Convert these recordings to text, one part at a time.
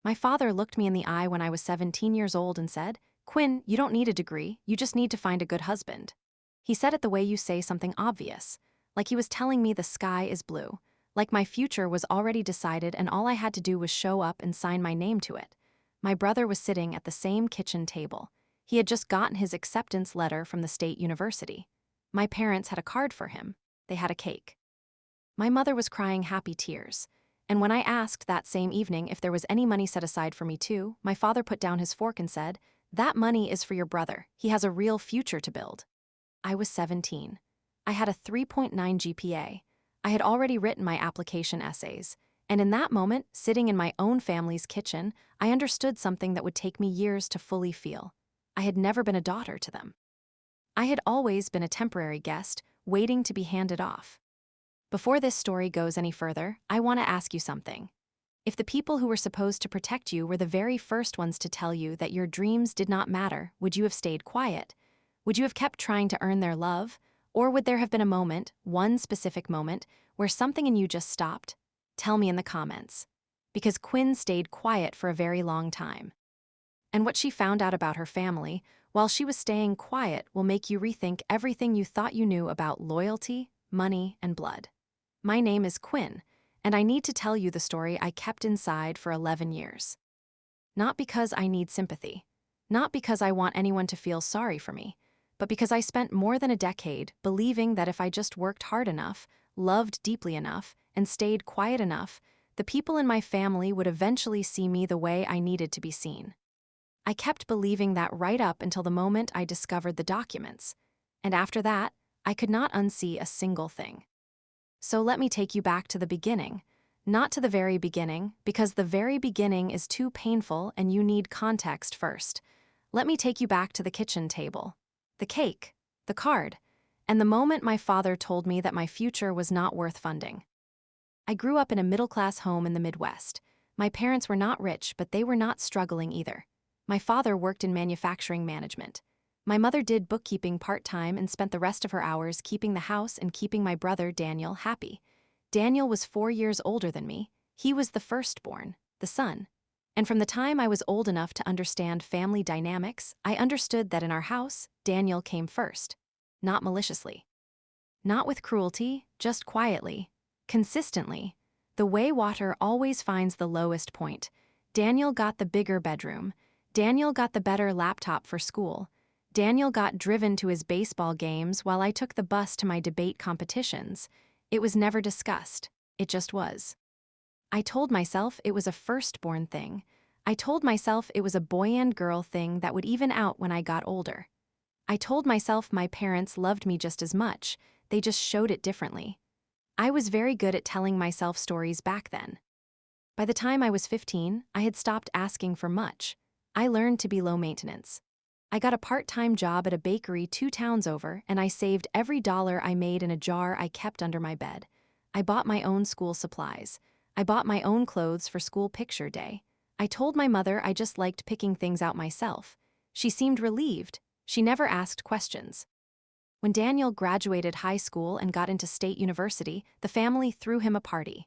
My father looked me in the eye when I was 17 years old and said, "Quinn, you don't need a degree, you just need to find a good husband." He said it the way you say something obvious, like he was telling me the sky is blue, like my future was already decided and all I had to do was show up and sign my name to it. My brother was sitting at the same kitchen table. He had just gotten his acceptance letter from the state university. My parents had a card for him. They had a cake. My mother was crying happy tears. And when I asked that same evening if there was any money set aside for me too, my father put down his fork and said, "That money is for your brother. He has a real future to build." I was 17. I had a 3.9 GPA. I had already written my application essays. And in that moment, sitting in my own family's kitchen, I understood something that would take me years to fully feel. I had never been a daughter to them. I had always been a temporary guest, waiting to be handed off. Before this story goes any further, I want to ask you something. If the people who were supposed to protect you were the very first ones to tell you that your dreams did not matter, would you have stayed quiet? Would you have kept trying to earn their love? Or would there have been a moment, one specific moment, where something in you just stopped? Tell me in the comments. Because Quinn stayed quiet for a very long time. And what she found out about her family, while she was staying quiet, will make you rethink everything you thought you knew about loyalty, money, and blood. My name is Quinn, and I need to tell you the story I kept inside for 11 years. Not because I need sympathy, not because I want anyone to feel sorry for me, but because I spent more than a decade believing that if I just worked hard enough, loved deeply enough, and stayed quiet enough, the people in my family would eventually see me the way I needed to be seen. I kept believing that right up until the moment I discovered the documents, and after that, I could not unsee a single thing. So let me take you back to the beginning. Not to the very beginning, because the very beginning is too painful and you need context first. Let me take you back to the kitchen table, the cake, the card, and the moment my father told me that my future was not worth funding. I grew up in a middle-class home in the Midwest. My parents were not rich, but they were not struggling either. My father worked in manufacturing management. My mother did bookkeeping part-time and spent the rest of her hours keeping the house and keeping my brother, Daniel, happy. Daniel was 4 years older than me. He was the firstborn, the son. And from the time I was old enough to understand family dynamics, I understood that in our house, Daniel came first. Not maliciously. Not with cruelty, just quietly. Consistently. The way water always finds the lowest point. Daniel got the bigger bedroom. Daniel got the better laptop for school. Daniel got driven to his baseball games while I took the bus to my debate competitions. It was never discussed. It just was. I told myself it was a firstborn thing. I told myself it was a boy and girl thing that would even out when I got older. I told myself my parents loved me just as much, they just showed it differently. I was very good at telling myself stories back then. By the time I was 15, I had stopped asking for much. I learned to be low maintenance. I got a part-time job at a bakery 2 towns over, and I saved every dollar I made in a jar I kept under my bed. I bought my own school supplies. I bought my own clothes for school picture day. I told my mother I just liked picking things out myself. She seemed relieved. She never asked questions. When Daniel graduated high school and got into state university, the family threw him a party.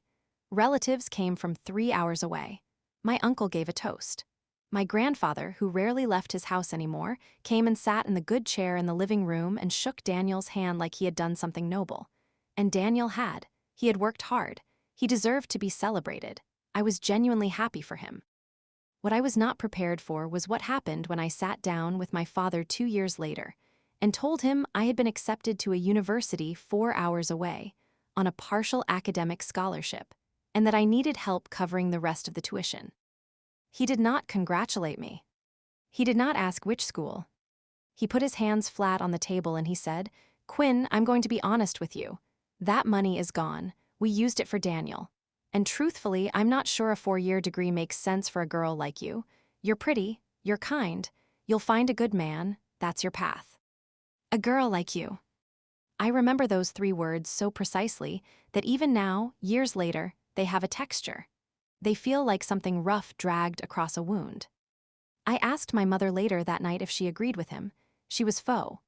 Relatives came from 3 hours away. My uncle gave a toast. My grandfather, who rarely left his house anymore, came and sat in the good chair in the living room and shook Daniel's hand like he had done something noble. And Daniel had. He had worked hard. He deserved to be celebrated. I was genuinely happy for him. What I was not prepared for was what happened when I sat down with my father 2 years later and told him I had been accepted to a university 4 hours away on a partial academic scholarship and that I needed help covering the rest of the tuition. He did not congratulate me. He did not ask which school. He put his hands flat on the table and he said, "Quinn, I'm going to be honest with you. That money is gone. We used it for Daniel. And truthfully, I'm not sure a 4-year degree makes sense for a girl like you. You're pretty, you're kind, you'll find a good man, that's your path. A girl like you." I remember those 3 words so precisely that even now, years later, they have a texture. They feel like something rough dragged across a wound. I asked my mother later that night if she agreed with him. She was faux.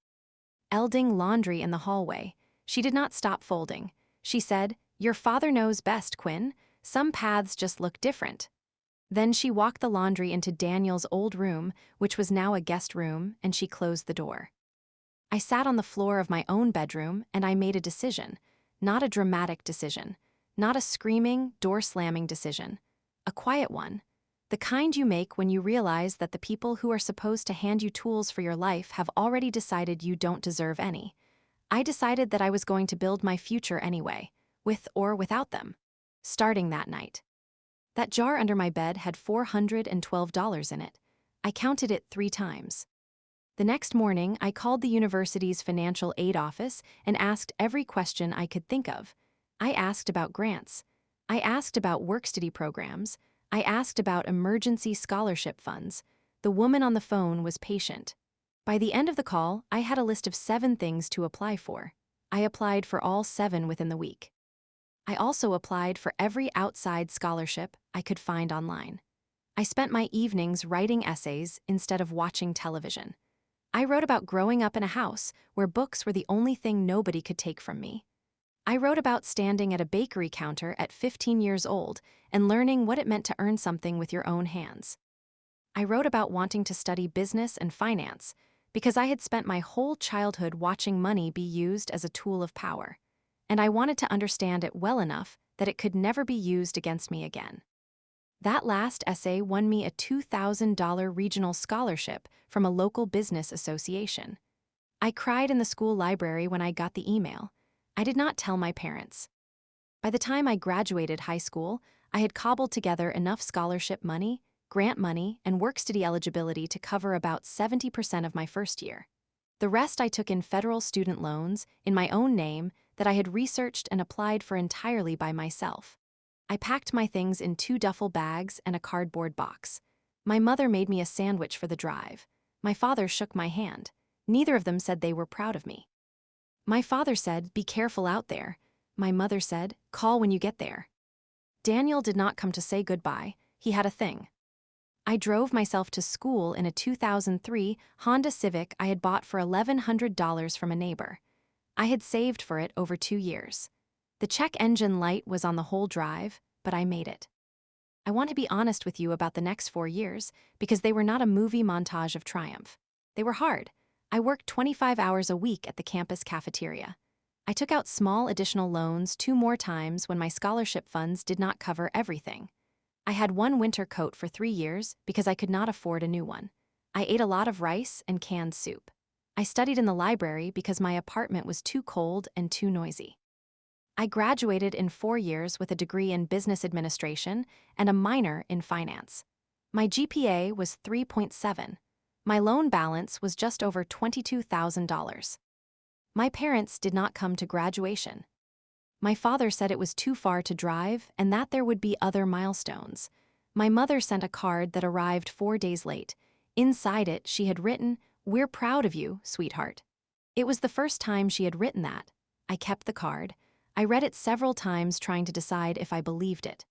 Elding laundry in the hallway. She did not stop folding. She said, "Your father knows best, Quinn. Some paths just look different." Then she walked the laundry into Daniel's old room, which was now a guest room, and she closed the door. I sat on the floor of my own bedroom and I made a decision. Not a dramatic decision. Not a screaming, door-slamming decision. A quiet one. The kind you make when you realize that the people who are supposed to hand you tools for your life have already decided you don't deserve any. I decided that I was going to build my future anyway, with or without them. Starting that night. That jar under my bed had $412 in it. I counted it 3 times. The next morning, I called the university's financial aid office and asked every question I could think of. I asked about grants. I asked about work-study programs. I asked about emergency scholarship funds. The woman on the phone was patient. By the end of the call, I had a list of 7 things to apply for. I applied for all 7 within the week. I also applied for every outside scholarship I could find online. I spent my evenings writing essays instead of watching television. I wrote about growing up in a house where books were the only thing nobody could take from me. I wrote about standing at a bakery counter at 15 years old and learning what it meant to earn something with your own hands. I wrote about wanting to study business and finance because I had spent my whole childhood watching money be used as a tool of power, and I wanted to understand it well enough that it could never be used against me again. That last essay won me a $2,000 regional scholarship from a local business association. I cried in the school library when I got the email. I did not tell my parents. By the time I graduated high school, I had cobbled together enough scholarship money, grant money, and work-study eligibility to cover about 70% of my first year. The rest I took in federal student loans, in my own name, that I had researched and applied for entirely by myself. I packed my things in 2 duffel bags and a cardboard box. My mother made me a sandwich for the drive. My father shook my hand. Neither of them said they were proud of me. My father said, "Be careful out there." My mother said, "Call when you get there." Daniel did not come to say goodbye. He had a thing. I drove myself to school in a 2003 Honda Civic I had bought for $1,100 from a neighbor. I had saved for it over 2 years. The check engine light was on the whole drive, but I made it. I want to be honest with you about the next 4 years because they were not a movie montage of triumph. They were hard. I worked 25 hours a week at the campus cafeteria. I took out small additional loans 2 more times when my scholarship funds did not cover everything. I had 1 winter coat for 3 years because I could not afford a new one. I ate a lot of rice and canned soup. I studied in the library because my apartment was too cold and too noisy. I graduated in 4 years with a degree in business administration and a minor in finance. My GPA was 3.7. My loan balance was just over $22,000. My parents did not come to graduation. My father said it was too far to drive and that there would be other milestones. My mother sent a card that arrived 4 days late. Inside it, she had written, "We're proud of you, sweetheart." It was the first time she had written that. I kept the card. I read it several times trying to decide if I believed it.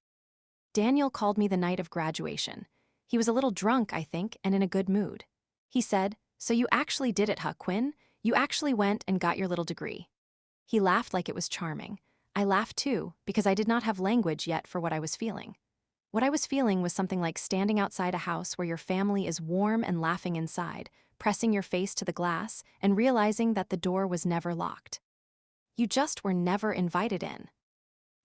Daniel called me the night of graduation. He was a little drunk, I think, and in a good mood. He said, "So you actually did it, huh, Quinn? You actually went and got your little degree." He laughed like it was charming. I laughed too, because I did not have language yet for what I was feeling. What I was feeling was something like standing outside a house where your family is warm and laughing inside, pressing your face to the glass, and realizing that the door was never locked. You just were never invited in.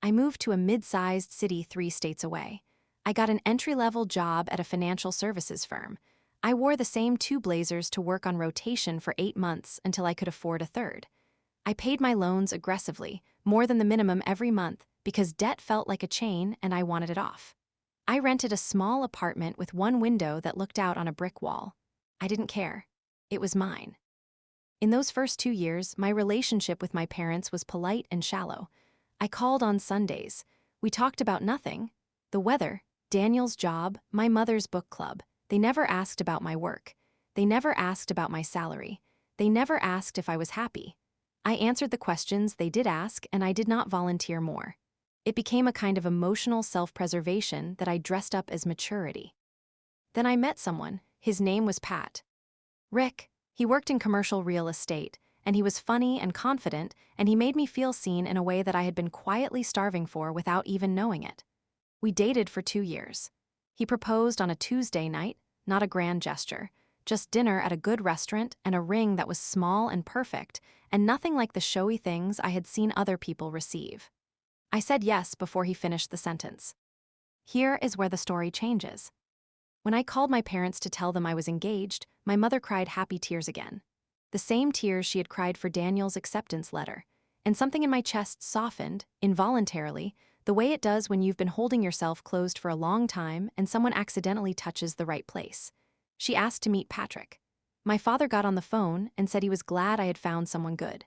I moved to a mid-sized city 3 states away. I got an entry-level job at a financial services firm. I wore the same 2 blazers to work on rotation for 8 months until I could afford a third. I paid my loans aggressively, more than the minimum every month, because debt felt like a chain and I wanted it off. I rented a small apartment with 1 window that looked out on a brick wall. I didn't care. It was mine. In those first 2 years, my relationship with my parents was polite and shallow. I called on Sundays. We talked about nothing. The weather, Daniel's job, my mother's book club. They never asked about my work. They never asked about my salary. They never asked if I was happy. I answered the questions they did ask, and I did not volunteer more. It became a kind of emotional self-preservation that I dressed up as maturity. Then I met someone. His name was Pat. Rick. He worked in commercial real estate, and he was funny and confident, and he made me feel seen in a way that I had been quietly starving for without even knowing it. We dated for 2 years. He proposed on a Tuesday night, not a grand gesture, just dinner at a good restaurant and a ring that was small and perfect, and nothing like the showy things I had seen other people receive. I said yes before he finished the sentence. Here is where the story changes. When I called my parents to tell them I was engaged, my mother cried happy tears again. The same tears she had cried for Daniel's acceptance letter. And something in my chest softened, involuntarily, the way it does when you've been holding yourself closed for a long time and someone accidentally touches the right place. She asked to meet Patrick. My father got on the phone and said he was glad I had found someone good.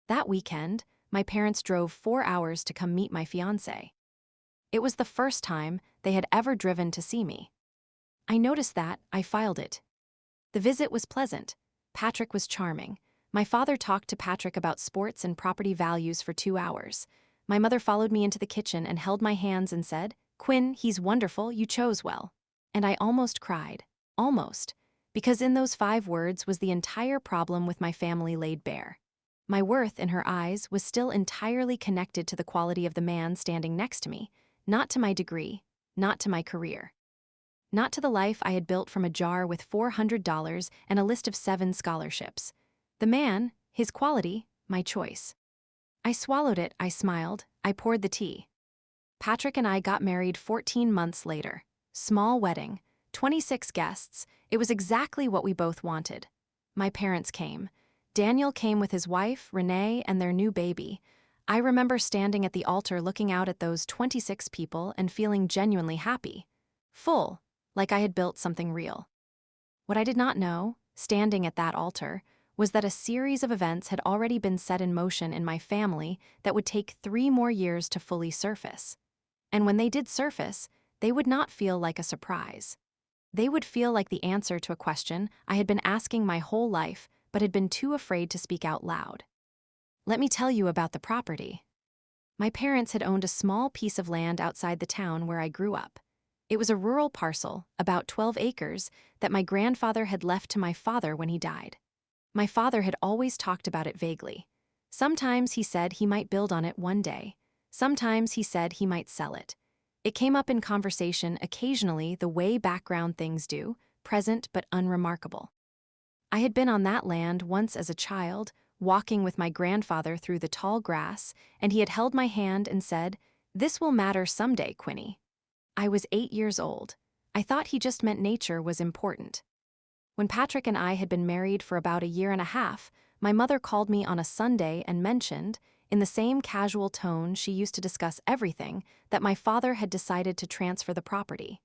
That weekend, my parents drove 4 hours to come meet my fiancé. It was the first time they had ever driven to see me. I noticed that, I filed it. The visit was pleasant. Patrick was charming. My father talked to Patrick about sports and property values for 2 hours. My mother followed me into the kitchen and held my hands and said, "Quinn, he's wonderful, you chose well." And I almost cried. Almost. Because in those 5 words was the entire problem with my family laid bare. My worth in her eyes was still entirely connected to the quality of the man standing next to me, not to my degree, not to my career. Not to the life I had built from a jar with $400 and a list of 7 scholarships. The man, his quality, my choice. I swallowed it, I smiled, I poured the tea. Patrick and I got married 14 months later. Small wedding, 26 guests, it was exactly what we both wanted. My parents came. Daniel came with his wife, Renee, and their new baby. I remember standing at the altar looking out at those 26 people and feeling genuinely happy. Full. Like I had built something real. What I did not know, standing at that altar, was that a series of events had already been set in motion in my family that would take 3 more years to fully surface. And when they did surface, they would not feel like a surprise. They would feel like the answer to a question I had been asking my whole life but had been too afraid to speak out loud. Let me tell you about the property. My parents had owned a small piece of land outside the town where I grew up. It was a rural parcel, about 12 acres, that my grandfather had left to my father when he died. My father had always talked about it vaguely. Sometimes he said he might build on it one day. Sometimes he said he might sell it. It came up in conversation occasionally the way background things do, present but unremarkable. I had been on that land once as a child, walking with my grandfather through the tall grass, and he had held my hand and said, "This will matter someday, Quinny." I was 8 years old. I thought he just meant nature was important. When Patrick and I had been married for about a year and a half, my mother called me on a Sunday and mentioned, in the same casual tone she used to discuss everything, that my father had decided to transfer the property.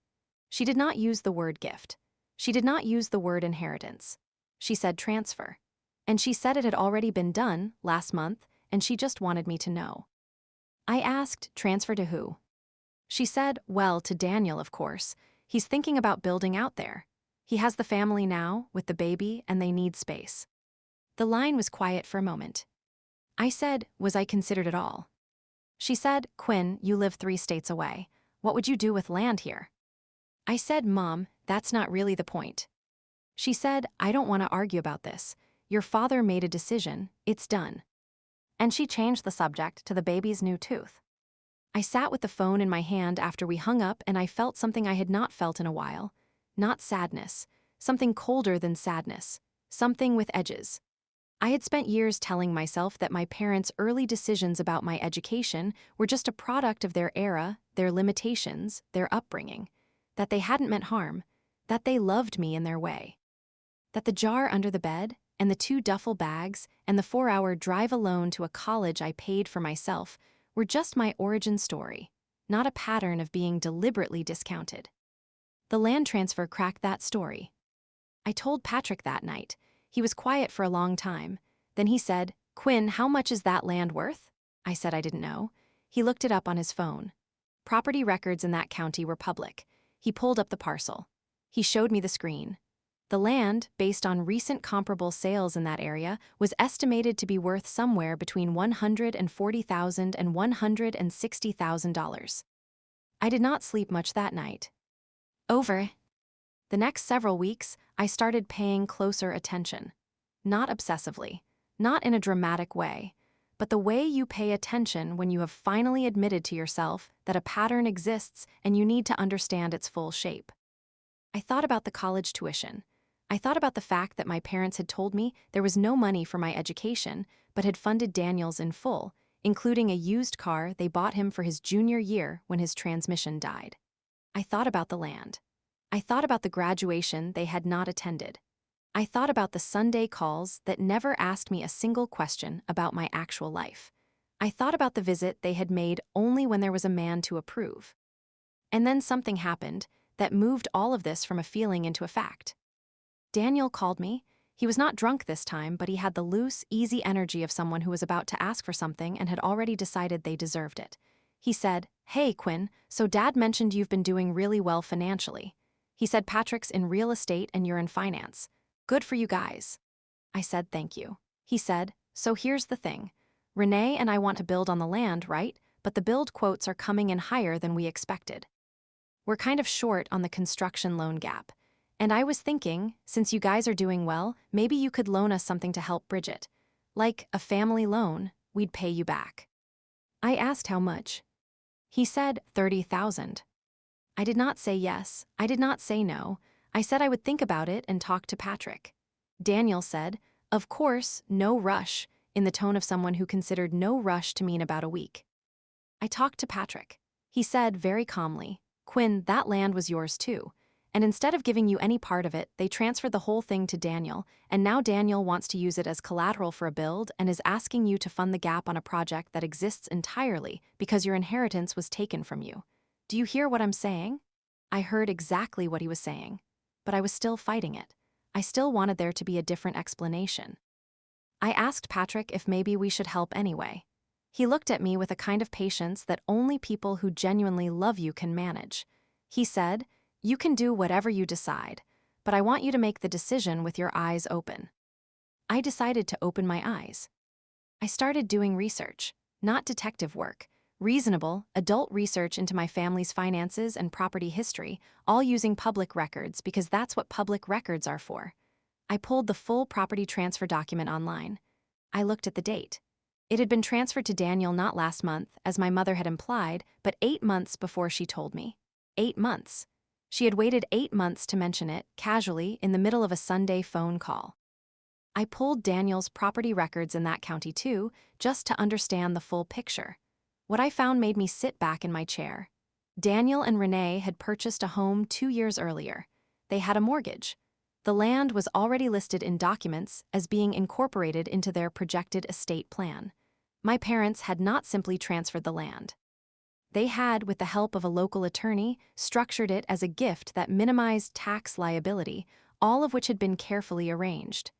She did not use the word gift. She did not use the word inheritance. She said transfer. And she said it had already been done, last month, and she just wanted me to know. I asked, transfer to who? She said, well, to Daniel, of course. He's thinking about building out there. He has the family now, with the baby, and they need space. The line was quiet for a moment. I said, was I considered at all? She said, Quinn, you live 3 states away. What would you do with land here? I said, Mom, that's not really the point. She said, I don't want to argue about this. Your father made a decision, it's done. And she changed the subject to the baby's new tooth. I sat with the phone in my hand after we hung up and I felt something I had not felt in a while. Not sadness. Something colder than sadness. Something with edges. I had spent years telling myself that my parents' early decisions about my education were just a product of their era, their limitations, their upbringing. That they hadn't meant harm. That they loved me in their way. That the jar under the bed, and the 2 duffel bags, and the 4-hour drive alone to a college I paid for myself were just my origin story, not a pattern of being deliberately discounted. The land transfer cracked that story. I told Patrick that night. He was quiet for a long time. Then he said, Quinn, how much is that land worth? I said I didn't know. He looked it up on his phone. Property records in that county were public. He pulled up the parcel. He showed me the screen. The land, based on recent comparable sales in that area, was estimated to be worth somewhere between $140,000 and $160,000. I did not sleep much that night. Over. The next several weeks, I started paying closer attention. Not obsessively, not in a dramatic way, but the way you pay attention when you have finally admitted to yourself that a pattern exists and you need to understand its full shape. I thought about the college tuition. I thought about the fact that my parents had told me there was no money for my education, but had funded Daniel's in full, including a used car they bought him for his junior year when his transmission died. I thought about the land. I thought about the graduation they had not attended. I thought about the Sunday calls that never asked me a single question about my actual life. I thought about the visit they had made only when there was a man to approve. And then something happened that moved all of this from a feeling into a fact. Daniel called me. He was not drunk this time, but he had the loose, easy energy of someone who was about to ask for something and had already decided they deserved it. He said, "Hey, Quinn, so Dad mentioned you've been doing really well financially. He said Patrick's in real estate and you're in finance. Good for you guys." I said thank you. He said, "So here's the thing. Renee and I want to build on the land, right? But the build quotes are coming in higher than we expected. We're kind of short on the construction loan gap. And I was thinking, since you guys are doing well, maybe you could loan us something to help bridge it. Like a family loan, we'd pay you back." I asked how much. He said $30,000. I did not say yes. I did not say no. I said I would think about it and talk to Patrick. Daniel said, "Of course, no rush," in the tone of someone who considered no rush to mean about a week. I talked to Patrick. He said very calmly, "Quinn, that land was yours too. And instead of giving you any part of it, they transferred the whole thing to Daniel, and now Daniel wants to use it as collateral for a build and is asking you to fund the gap on a project that exists entirely because your inheritance was taken from you. Do you hear what I'm saying?" I heard exactly what he was saying, but I was still fighting it. I still wanted there to be a different explanation. I asked Patrick if maybe we should help anyway. He looked at me with a kind of patience that only people who genuinely love you can manage. He said, "You can do whatever you decide, but I want you to make the decision with your eyes open." I decided to open my eyes. I started doing research, not detective work, reasonable, adult research into my family's finances and property history, all using public records because that's what public records are for. I pulled the full property transfer document online. I looked at the date. It had been transferred to Daniel not last month, as my mother had implied, but 8 months before she told me. 8 months. She had waited 8 months to mention it, casually, in the middle of a Sunday phone call. I pulled Daniel's property records in that county too, just to understand the full picture. What I found made me sit back in my chair. Daniel and Renee had purchased a home 2 years earlier. They had a mortgage. The land was already listed in documents as being incorporated into their projected estate plan. My parents had not simply transferred the land. They had, with the help of a local attorney, structured it as a gift that minimized tax liability, all of which had been carefully arranged.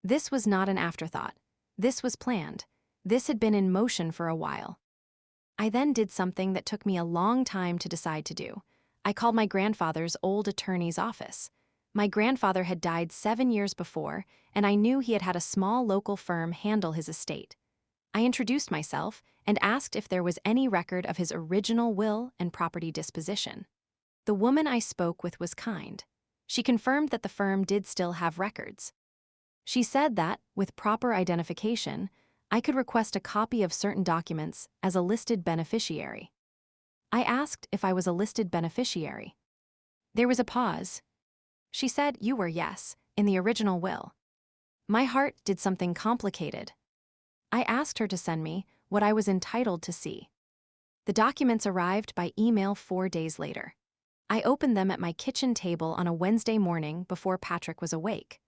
This was not an afterthought. This was planned. This had been in motion for a while. I then did something that took me a long time to decide to do. I called my grandfather's old attorney's office. My grandfather had died 7 years before, and I knew he had had a small local firm handle his estate. I introduced myself and asked if there was any record of his original will and property disposition. The woman I spoke with was kind. She confirmed that the firm did still have records. She said that, with proper identification, I could request a copy of certain documents as a listed beneficiary. I asked if I was a listed beneficiary. There was a pause. She said you were, yes, in the original will. My heart did something complicated. I asked her to send me what I was entitled to see. The documents arrived by email 4 days later. I opened them at my kitchen table on a Wednesday morning before Patrick was awake.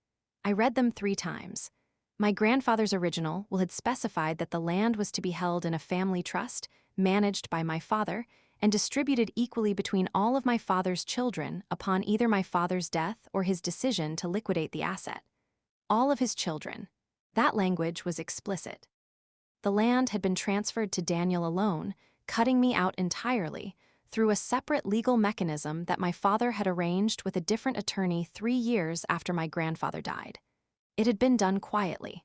I read them 3 times. My grandfather's original will had specified that the land was to be held in a family trust, managed by my father, and distributed equally between all of my father's children upon either my father's death or his decision to liquidate the asset. All of his children. That language was explicit. The land had been transferred to Daniel alone, cutting me out entirely, through a separate legal mechanism that my father had arranged with a different attorney 3 years after my grandfather died. It had been done quietly.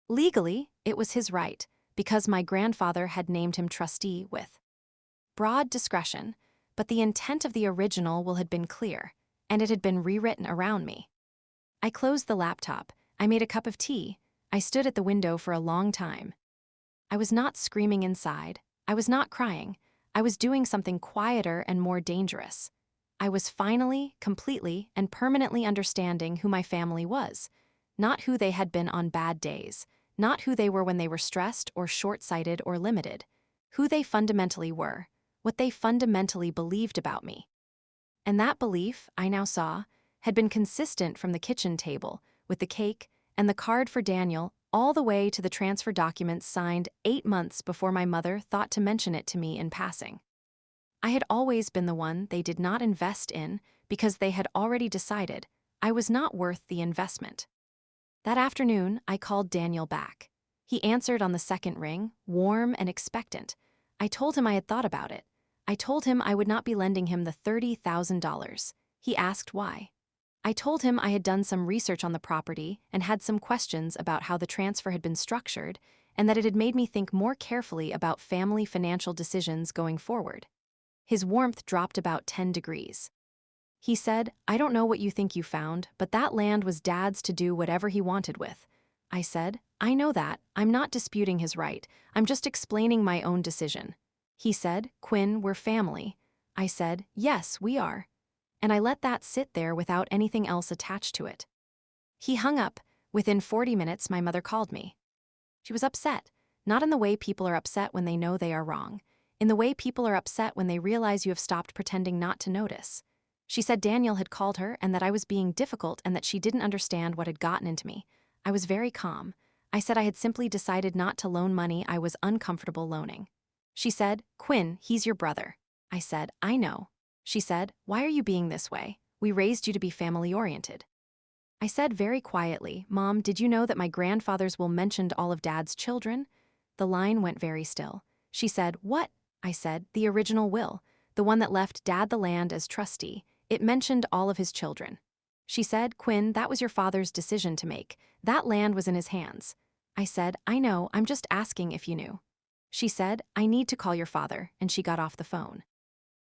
Legally, it was his right, because my grandfather had named him trustee with broad discretion, but the intent of the original will had been clear, and it had been rewritten around me. I closed the laptop, I made a cup of tea, I stood at the window for a long time. I was not screaming inside. I was not crying. I was doing something quieter and more dangerous. I was finally, completely, and permanently understanding who my family was. Not who they had been on bad days. Not who they were when they were stressed or short-sighted or limited. Who they fundamentally were. What they fundamentally believed about me. And that belief, I now saw, had been consistent from the kitchen table, with the cake and the card for Daniel, all the way to the transfer documents signed 8 months before my mother thought to mention it to me in passing. I had always been the one they did not invest in because they had already decided I was not worth the investment. That afternoon, I called Daniel back. He answered on the second ring, warm and expectant. I told him I had thought about it. I told him I would not be lending him the $30,000. He asked why. I told him I had done some research on the property and had some questions about how the transfer had been structured, and that it had made me think more carefully about family financial decisions going forward. His warmth dropped about 10 degrees. He said, "I don't know what you think you found, but that land was Dad's to do whatever he wanted with." I said, "I know that. I'm not disputing his right. I'm just explaining my own decision." He said, "Quinn, we're family." I said, "Yes, we are." And I let that sit there without anything else attached to it. He hung up. Within 40 minutes, my mother called me. She was upset, not in the way people are upset when they know they are wrong, in the way people are upset when they realize you have stopped pretending not to notice. She said Daniel had called her and that I was being difficult and that she didn't understand what had gotten into me. I was very calm. I said I had simply decided not to loan money I was uncomfortable loaning. She said, "Quinn, he's your brother." I said, "I know." She said, "Why are you being this way? We raised you to be family-oriented." I said very quietly, "Mom, did you know that my grandfather's will mentioned all of Dad's children?" The line went very still. She said, "What?" I said, "The original will, the one that left Dad the land as trustee. It mentioned all of his children." She said, "Quinn, that was your father's decision to make. That land was in his hands." I said, "I know, I'm just asking if you knew." She said, "I need to call your father," and she got off the phone.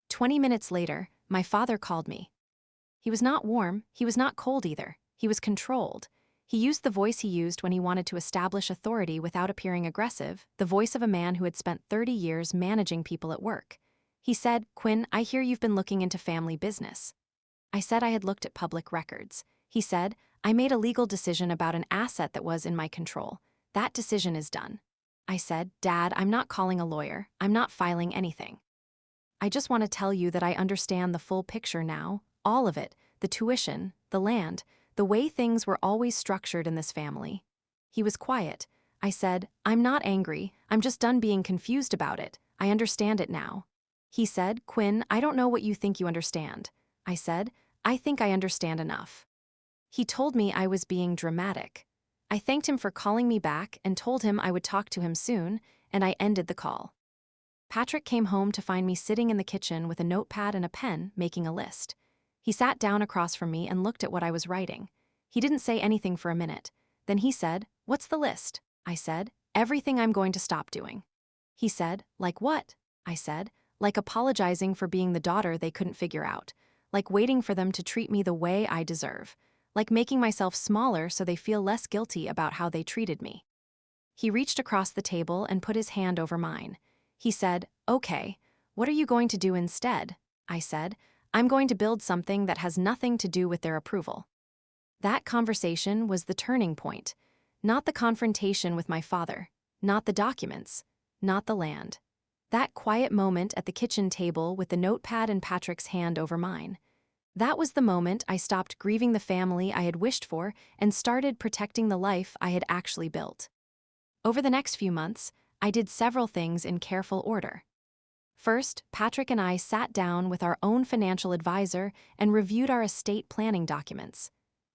20 minutes later, my father called me. He was not warm, he was not cold either. He was controlled. He used the voice he used when he wanted to establish authority without appearing aggressive, the voice of a man who had spent 30 years managing people at work. He said, "Quinn, I hear you've been looking into family business." I said I had looked at public records. He said, "I made a legal decision about an asset that was in my control. That decision is done." I said, "Dad, I'm not calling a lawyer. I'm not filing anything. I just want to tell you that I understand the full picture now, all of it, the tuition, the land, the way things were always structured in this family." He was quiet. I said, "I'm not angry. I'm just done being confused about it. I understand it now." He said, "Quinn, I don't know what you think you understand." I said, "I think I understand enough." He told me I was being dramatic. I thanked him for calling me back and told him I would talk to him soon, and I ended the call. Patrick came home to find me sitting in the kitchen with a notepad and a pen, making a list. He sat down across from me and looked at what I was writing. He didn't say anything for a minute. Then he said, "What's the list?" I said, "Everything I'm going to stop doing." He said, "Like what?" I said, "Like apologizing for being the daughter they couldn't figure out. Like waiting for them to treat me the way I deserve. Like making myself smaller so they feel less guilty about how they treated me." He reached across the table and put his hand over mine. He said, "Okay, what are you going to do instead?" I said, "I'm going to build something that has nothing to do with their approval." That conversation was the turning point. Not the confrontation with my father, not the documents, not the land. That quiet moment at the kitchen table with the notepad and Patrick's hand over mine. That was the moment I stopped grieving the family I had wished for and started protecting the life I had actually built. Over the next few months, I did several things in careful order. First, Patrick and I sat down with our own financial advisor and reviewed our estate planning documents.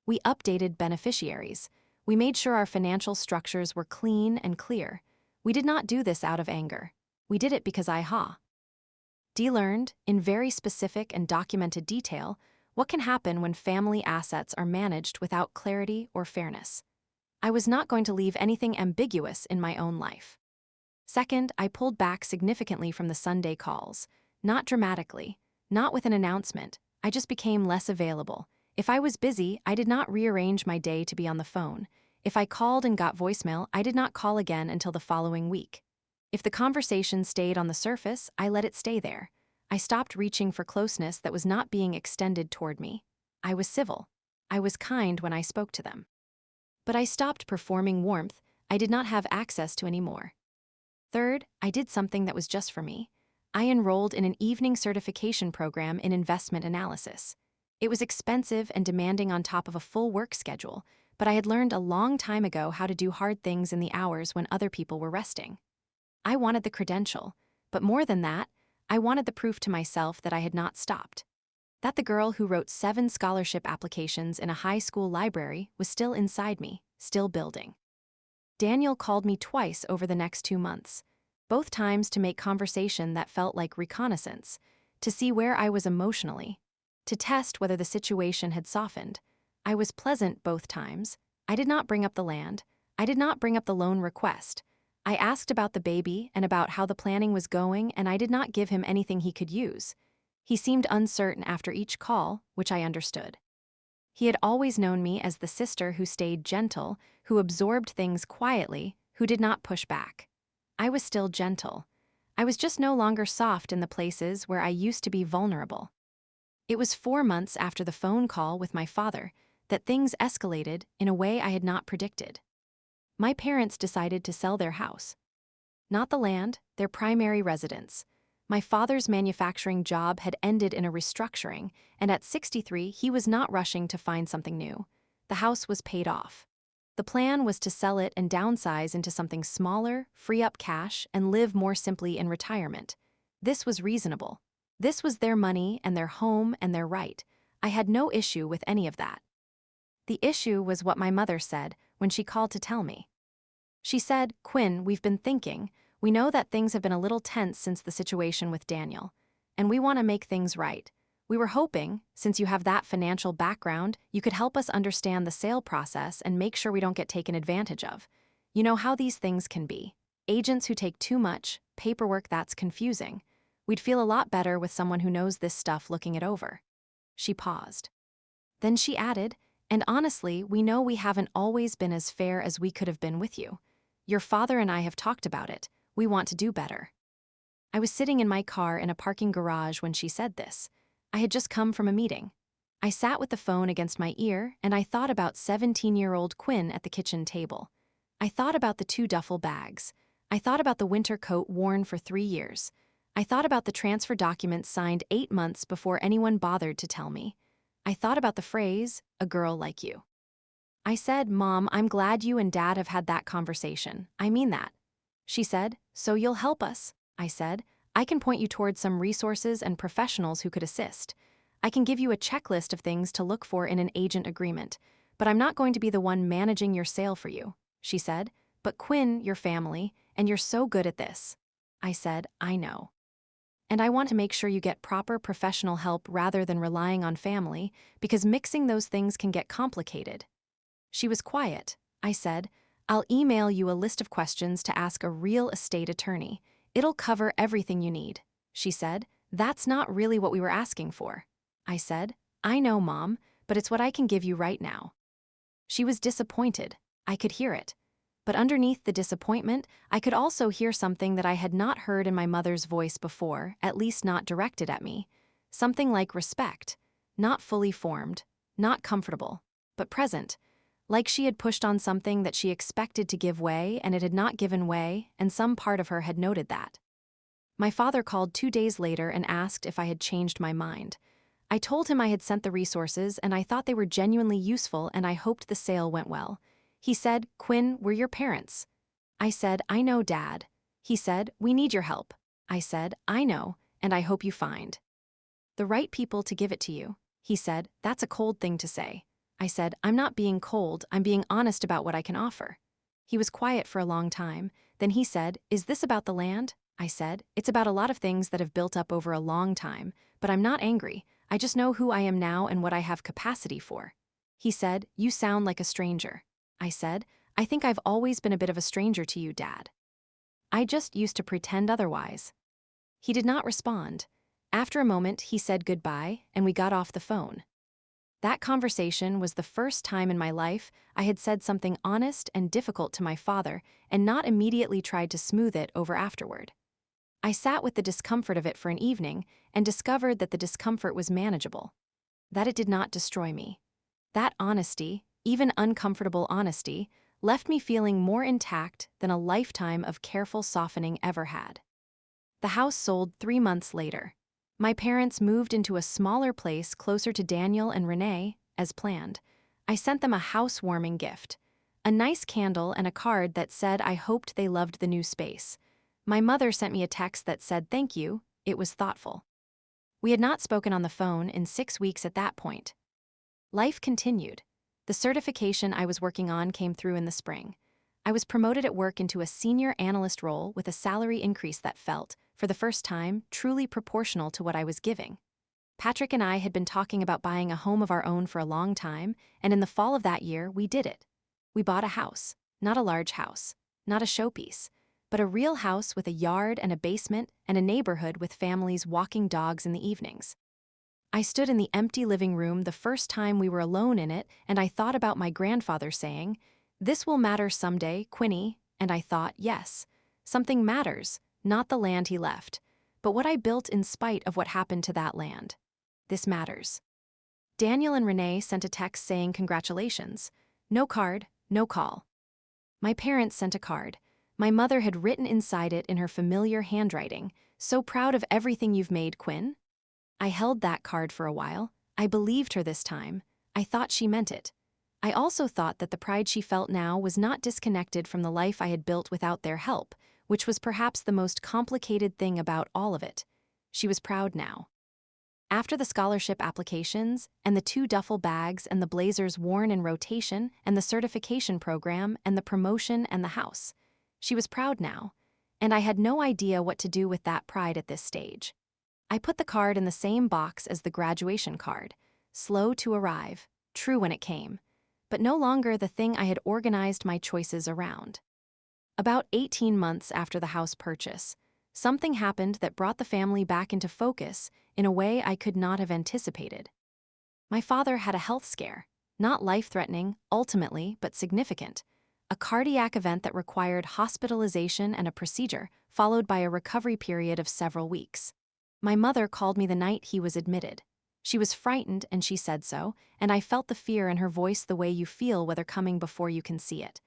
We updated beneficiaries. We made sure our financial structures were clean and clear. We did not do this out of anger. We did it because learned, in very specific and documented detail, what can happen when family assets are managed without clarity or fairness. I was not going to leave anything ambiguous in my own life. Second, I pulled back significantly from the Sunday calls. Not dramatically, not with an announcement. I just became less available. If I was busy, I did not rearrange my day to be on the phone. If I called and got voicemail, I did not call again until the following week. If the conversation stayed on the surface, I let it stay there. I stopped reaching for closeness that was not being extended toward me. I was civil. I was kind when I spoke to them. But I stopped performing warmth I did not have access to anymore. Third, I did something that was just for me. I enrolled in an evening certification program in investment analysis. It was expensive and demanding on top of a full work schedule, but I had learned a long time ago how to do hard things in the hours when other people were resting. I wanted the credential, but more than that, I wanted the proof to myself that I had not stopped. That the girl who wrote 7 scholarship applications in a high school library was still inside me, still building. Daniel called me twice over the next 2 months, both times to make conversation that felt like reconnaissance, to see where I was emotionally, to test whether the situation had softened. I was pleasant both times. I did not bring up the land. I did not bring up the loan request. I asked about the baby and about how the planning was going, and I did not give him anything he could use. He seemed uncertain after each call, which I understood. He had always known me as the sister who stayed gentle, who absorbed things quietly, who did not push back. I was still gentle. I was just no longer soft in the places where I used to be vulnerable. It was 4 months after the phone call with my father that things escalated in a way I had not predicted. My parents decided to sell their house. Not the land, their primary residence. My father's manufacturing job had ended in a restructuring, and at 63, he was not rushing to find something new. The house was paid off. The plan was to sell it and downsize into something smaller, free up cash, and live more simply in retirement. This was reasonable. This was their money and their home and their right. I had no issue with any of that. The issue was what my mother said when she called to tell me. She said, "Quinn, we've been thinking. We know that things have been a little tense since the situation with Daniel, and we want to make things right. We were hoping, since you have that financial background, you could help us understand the sale process and make sure we don't get taken advantage of. You know how these things can be. Agents who take too much, paperwork that's confusing. We'd feel a lot better with someone who knows this stuff looking it over." She paused. Then she added, "And honestly, we know we haven't always been as fair as we could have been with you. Your father and I have talked about it. We want to do better." I was sitting in my car in a parking garage when she said this. I had just come from a meeting. I sat with the phone against my ear, and I thought about 17-year-old Quinn at the kitchen table. I thought about the 2 duffel bags. I thought about the winter coat worn for 3 years. I thought about the transfer documents signed 8 months before anyone bothered to tell me. I thought about the phrase, "a girl like you." I said, "Mom, I'm glad you and Dad have had that conversation. I mean that." She said, "So you'll help us?" I said, "I can point you towards some resources and professionals who could assist. I can give you a checklist of things to look for in an agent agreement, but I'm not going to be the one managing your sale for you." She said, "But Quinn, your family, and you're so good at this." I said, "I know. And I want to make sure you get proper professional help rather than relying on family, because mixing those things can get complicated." She was quiet. I said, "I'll email you a list of questions to ask a real estate attorney. It'll cover everything you need." She said, "That's not really what we were asking for." I said, "I know, Mom, but it's what I can give you right now." She was disappointed. I could hear it. But underneath the disappointment, I could also hear something that I had not heard in my mother's voice before, at least not directed at me. Something like respect. Not fully formed, not comfortable, but present. Like she had pushed on something that she expected to give way, and it had not given way, and some part of her had noted that. My father called 2 days later and asked if I had changed my mind. I told him I had sent the resources and I thought they were genuinely useful and I hoped the sale went well. He said, "Quinn, we're your parents." I said, "I know, Dad." He said, "We need your help." I said, "I know, and I hope you find the right people to give it to you." He said, "That's a cold thing to say." I said, "I'm not being cold, I'm being honest about what I can offer." He was quiet for a long time. Then he said, "Is this about the land?" I said, "It's about a lot of things that have built up over a long time, but I'm not angry. I just know who I am now and what I have capacity for." He said, "You sound like a stranger." I said, "I think I've always been a bit of a stranger to you, Dad. I just used to pretend otherwise." He did not respond. After a moment, he said goodbye, and we got off the phone. That conversation was the first time in my life I had said something honest and difficult to my father and not immediately tried to smooth it over afterward. I sat with the discomfort of it for an evening and discovered that the discomfort was manageable, that it did not destroy me. That honesty, even uncomfortable honesty, left me feeling more intact than a lifetime of careful softening ever had. The house sold 3 months later. My parents moved into a smaller place closer to Daniel and Renee, as planned. I sent them a housewarming gift, a nice candle and a card that said I hoped they loved the new space. My mother sent me a text that said thank you, it was thoughtful. We had not spoken on the phone in 6 weeks at that point. Life continued. The certification I was working on came through in the spring. I was promoted at work into a senior analyst role with a salary increase that felt, for the first time, truly proportional to what I was giving. Patrick and I had been talking about buying a home of our own for a long time, and in the fall of that year, we did it. We bought a house, not a large house, not a showpiece, but a real house with a yard and a basement and a neighborhood with families walking dogs in the evenings. I stood in the empty living room the first time we were alone in it, and I thought about my grandfather saying, "This will matter someday, Quinny," and I thought, yes, something matters, not the land he left, but what I built in spite of what happened to that land. This matters. Daniel and Renee sent a text saying congratulations. No card, no call. My parents sent a card. My mother had written inside it in her familiar handwriting, "So proud of everything you've made, Quinn." I held that card for a while. I believed her this time. I thought she meant it. I also thought that the pride she felt now was not disconnected from the life I had built without their help, which was perhaps the most complicated thing about all of it. She was proud now. After the scholarship applications, and the 2 duffel bags and the blazers worn in rotation, and the certification program, and the promotion and the house, she was proud now, and I had no idea what to do with that pride at this stage. I put the card in the same box as the graduation card, slow to arrive, true when it came, but no longer the thing I had organized my choices around. About 18 months after the house purchase, something happened that brought the family back into focus in a way I could not have anticipated. My father had a health scare, not life-threatening, ultimately, but significant. A cardiac event that required hospitalization and a procedure, followed by a recovery period of several weeks. My mother called me the night he was admitted. She was frightened and she said so, and I felt the fear in her voice the way you feel whether coming before you can see it.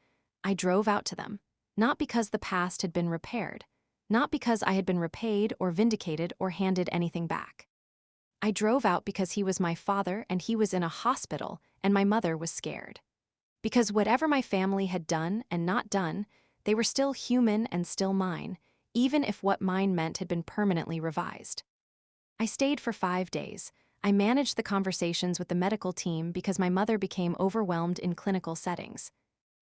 I drove out to them, not because the past had been repaired, not because I had been repaid or vindicated or handed anything back. I drove out because he was my father and he was in a hospital and my mother was scared. Because whatever my family had done and not done, they were still human and still mine, even if what mine meant had been permanently revised. I stayed for 5 days. I managed the conversations with the medical team because my mother became overwhelmed in clinical settings.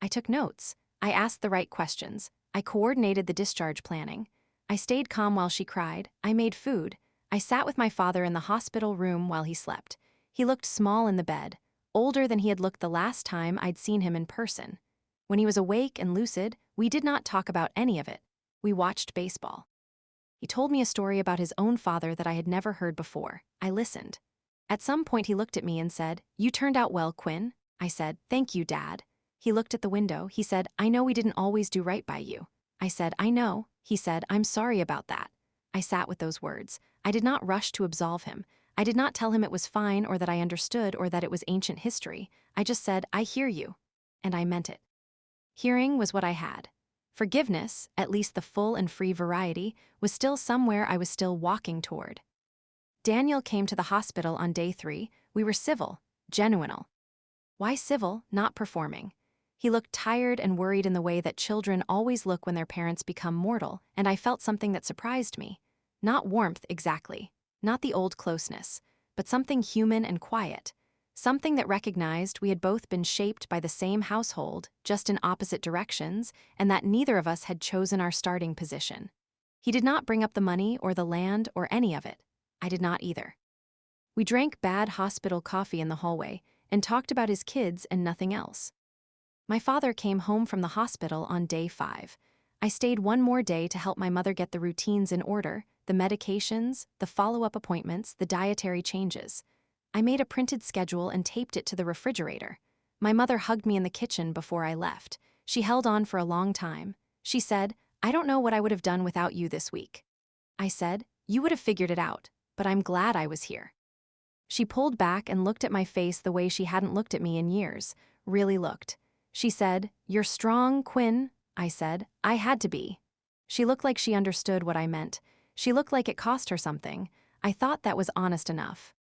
I took notes. I asked the right questions. I coordinated the discharge planning. I stayed calm while she cried. I made food. I sat with my father in the hospital room while he slept. He looked small in the bed, older than he had looked the last time I'd seen him in person. When he was awake and lucid, we did not talk about any of it. We watched baseball. He told me a story about his own father that I had never heard before. I listened. At some point he looked at me and said, "You turned out well, Quinn." I said, "Thank you, Dad." He looked at the window. He said, "I know we didn't always do right by you." I said, "I know." He said, "I'm sorry about that." I sat with those words. I did not rush to absolve him. I did not tell him it was fine or that I understood or that it was ancient history. I just said, "I hear you." And I meant it. Hearing was what I had. Forgiveness, at least the full and free variety, was still somewhere I was still walking toward. Daniel came to the hospital on day 3. We were civil, genuinal. Why civil, not performing? He looked tired and worried in the way that children always look when their parents become mortal, and I felt something that surprised me. Not warmth exactly, not the old closeness, but something human and quiet. Something that recognized we had both been shaped by the same household, just in opposite directions, and that neither of us had chosen our starting position. He did not bring up the money or the land or any of it. I did not either. We drank bad hospital coffee in the hallway and talked about his kids and nothing else. My father came home from the hospital on day 5. I stayed one more day to help my mother get the routines in order, the medications, the follow-up appointments, the dietary changes. I made a printed schedule and taped it to the refrigerator. My mother hugged me in the kitchen before I left. She held on for a long time. She said, "I don't know what I would have done without you this week." I said, "You would have figured it out, but I'm glad I was here." She pulled back and looked at my face the way she hadn't looked at me in years, really looked. She said, "You're strong, Quinn." I said, "I had to be." She looked like she understood what I meant. She looked like it cost her something. I thought that was honest enough.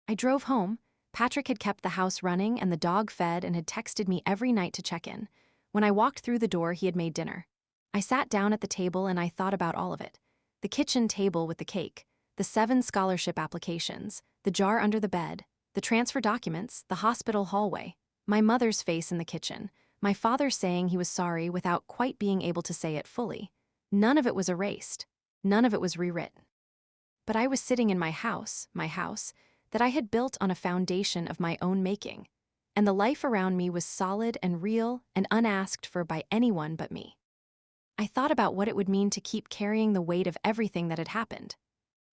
I drove home. Patrick had kept the house running and the dog fed and had texted me every night to check in. When I walked through the door, he had made dinner. I sat down at the table and I thought about all of it. The kitchen table with the cake, the 7 scholarship applications, the jar under the bed, the transfer documents, the hospital hallway, my mother's face in the kitchen, my father saying he was sorry without quite being able to say it fully. None of it was erased. None of it was rewritten. But I was sitting in my house, that I had built on a foundation of my own making, and the life around me was solid and real and unasked for by anyone but me. I thought about what it would mean to keep carrying the weight of everything that had happened.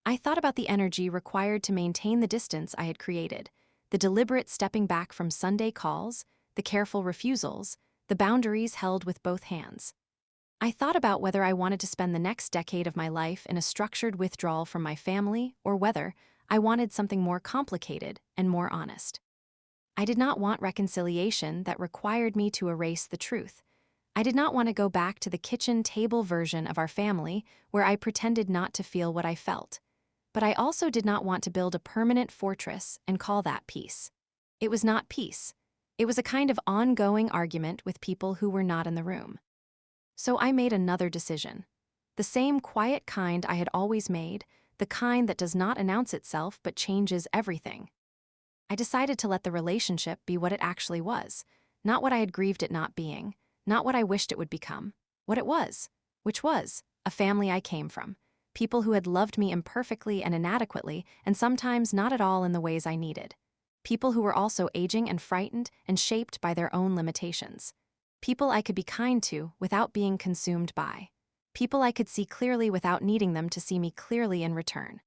I thought about the energy required to maintain the distance I had created, the deliberate stepping back from Sunday calls, the careful refusals, the boundaries held with both hands. I thought about whether I wanted to spend the next decade of my life in a structured withdrawal from my family or whether I wanted something more complicated and more honest. I did not want reconciliation that required me to erase the truth. I did not want to go back to the kitchen table version of our family where I pretended not to feel what I felt. But I also did not want to build a permanent fortress and call that peace. It was not peace. It was a kind of ongoing argument with people who were not in the room. So I made another decision. The same quiet kind I had always made, the kind that does not announce itself but changes everything. I decided to let the relationship be what it actually was, not what I had grieved it not being, not what I wished it would become, what it was, which was a family I came from, people who had loved me imperfectly and inadequately and sometimes not at all in the ways I needed, people who were also aging and frightened and shaped by their own limitations, people I could be kind to without being consumed by, people I could see clearly without needing them to see me clearly in return.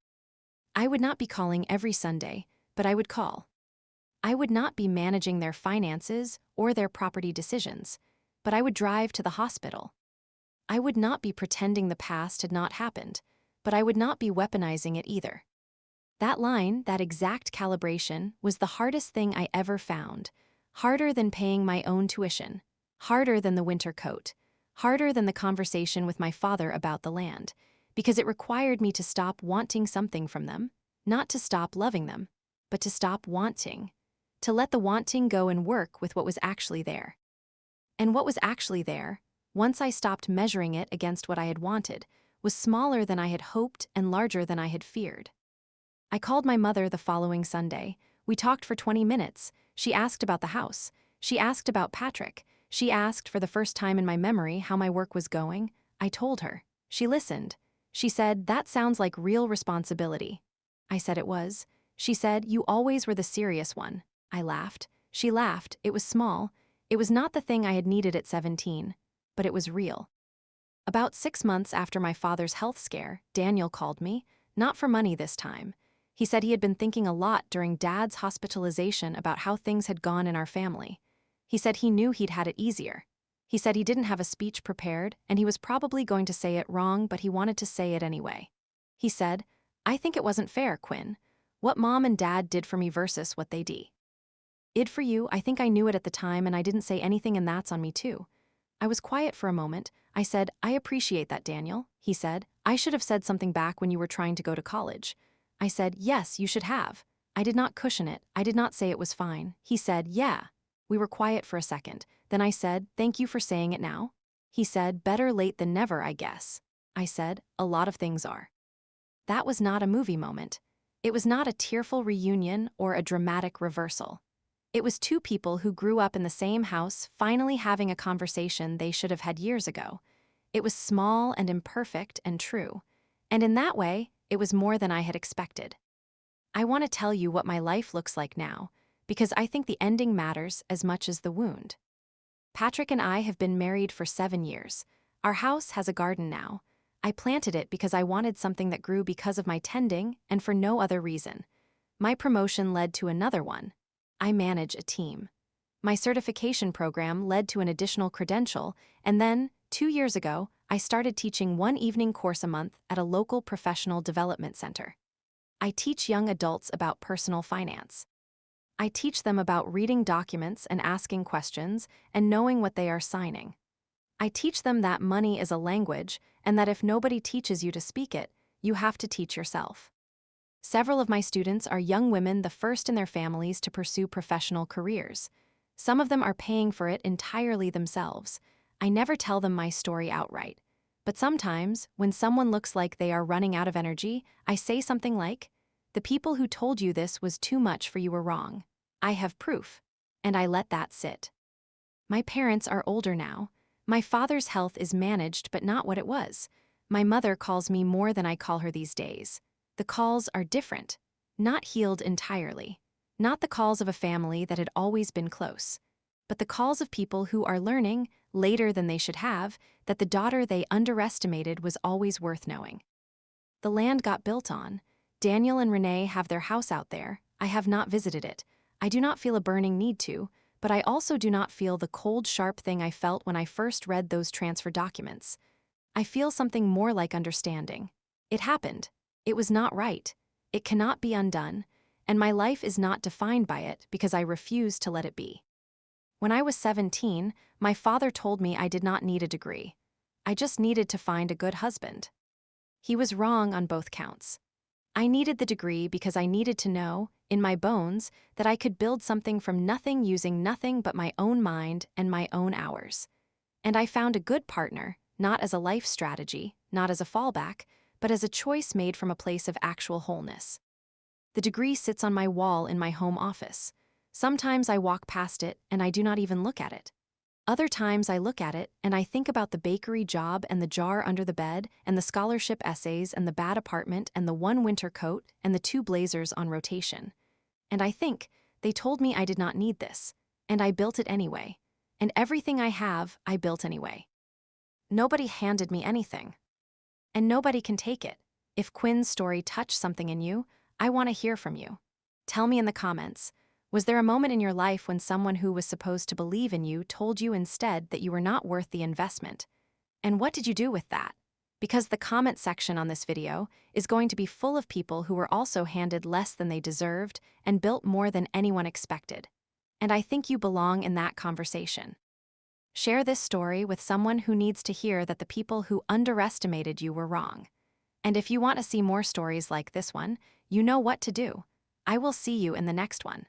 I would not be calling every Sunday, but I would call. I would not be managing their finances or their property decisions, but I would drive to the hospital. I would not be pretending the past had not happened, but I would not be weaponizing it either. That line, that exact calibration, was the hardest thing I ever found, harder than paying my own tuition, harder than the winter coat, harder than the conversation with my father about the land, because it required me to stop wanting something from them, not to stop loving them, but to stop wanting, to let the wanting go and work with what was actually there. And what was actually there, once I stopped measuring it against what I had wanted, was smaller than I had hoped and larger than I had feared. I called my mother the following Sunday. We talked for 20 minutes. She asked about the house. She asked about Patrick. She asked, for the first time in my memory, how my work was going. I told her. She listened. She said, "That sounds like real responsibility." I said it was. She said, "You always were the serious one." I laughed. She laughed. It was small. It was not the thing I had needed at 17, but it was real. About 6 months after my father's health scare, Daniel called me, not for money this time. He said he had been thinking a lot during Dad's hospitalization about how things had gone in our family. He said he knew he'd had it easier. He said he didn't have a speech prepared, and he was probably going to say it wrong, but he wanted to say it anyway. He said, "I think it wasn't fair, Quinn. What Mom and Dad did for me versus what they did for you. I think I knew it at the time, and I didn't say anything, and that's on me too." I was quiet for a moment. I said, "I appreciate that, Daniel." He said, "I should have said something back when you were trying to go to college." I said, "Yes, you should have." I did not cushion it. I did not say it was fine. He said, "Yeah." We were quiet for a second. Then I said, "Thank you for saying it now." He said, "Better late than never, I guess." I said, "A lot of things are." That was not a movie moment. It was not a tearful reunion or a dramatic reversal. It was two people who grew up in the same house finally having a conversation they should have had years ago. It was small and imperfect and true. And in that way, it was more than I had expected. I want to tell you what my life looks like now, because I think the ending matters as much as the wound. Patrick and I have been married for 7 years. Our house has a garden now. I planted it because I wanted something that grew because of my tending and for no other reason. My promotion led to another one. I manage a team. My certification program led to an additional credential, and then, 2 years ago, I started teaching one evening course a month at a local professional development center. I teach young adults about personal finance. I teach them about reading documents and asking questions and knowing what they are signing. I teach them that money is a language and that if nobody teaches you to speak it, you have to teach yourself. Several of my students are young women, the first in their families to pursue professional careers. Some of them are paying for it entirely themselves. I never tell them my story outright. But sometimes, when someone looks like they are running out of energy, I say something like, "The people who told you this was too much for you were wrong. I have proof." And I let that sit. My parents are older now. My father's health is managed but not what it was. My mother calls me more than I call her these days. The calls are different, not healed entirely. Not the calls of a family that had always been close, but the calls of people who are learning, later than they should have, that the daughter they underestimated was always worth knowing. The land got built on. Daniel and Renee have their house out there. I have not visited it. I do not feel a burning need to, but I also do not feel the cold, sharp thing I felt when I first read those transfer documents. I feel something more like understanding. It happened. It was not right. It cannot be undone, and my life is not defined by it because I refuse to let it be. When I was 17, my father told me I did not need a degree. I just needed to find a good husband. He was wrong on both counts. I needed the degree because I needed to know, in my bones, that I could build something from nothing using nothing but my own mind and my own hours. And I found a good partner, not as a life strategy, not as a fallback, but as a choice made from a place of actual wholeness. The degree sits on my wall in my home office. Sometimes I walk past it and I do not even look at it. Other times I look at it and I think about the bakery job and the jar under the bed and the scholarship essays and the bad apartment and the one winter coat and the 2 blazers on rotation. And I think, they told me I did not need this, and I built it anyway. And everything I have, I built anyway. Nobody handed me anything. And nobody can take it. If Quinn's story touched something in you, I want to hear from you. Tell me in the comments, was there a moment in your life when someone who was supposed to believe in you told you instead that you were not worth the investment? And what did you do with that? Because the comment section on this video is going to be full of people who were also handed less than they deserved and built more than anyone expected. And I think you belong in that conversation. Share this story with someone who needs to hear that the people who underestimated you were wrong. And if you want to see more stories like this one, you know what to do. I will see you in the next one.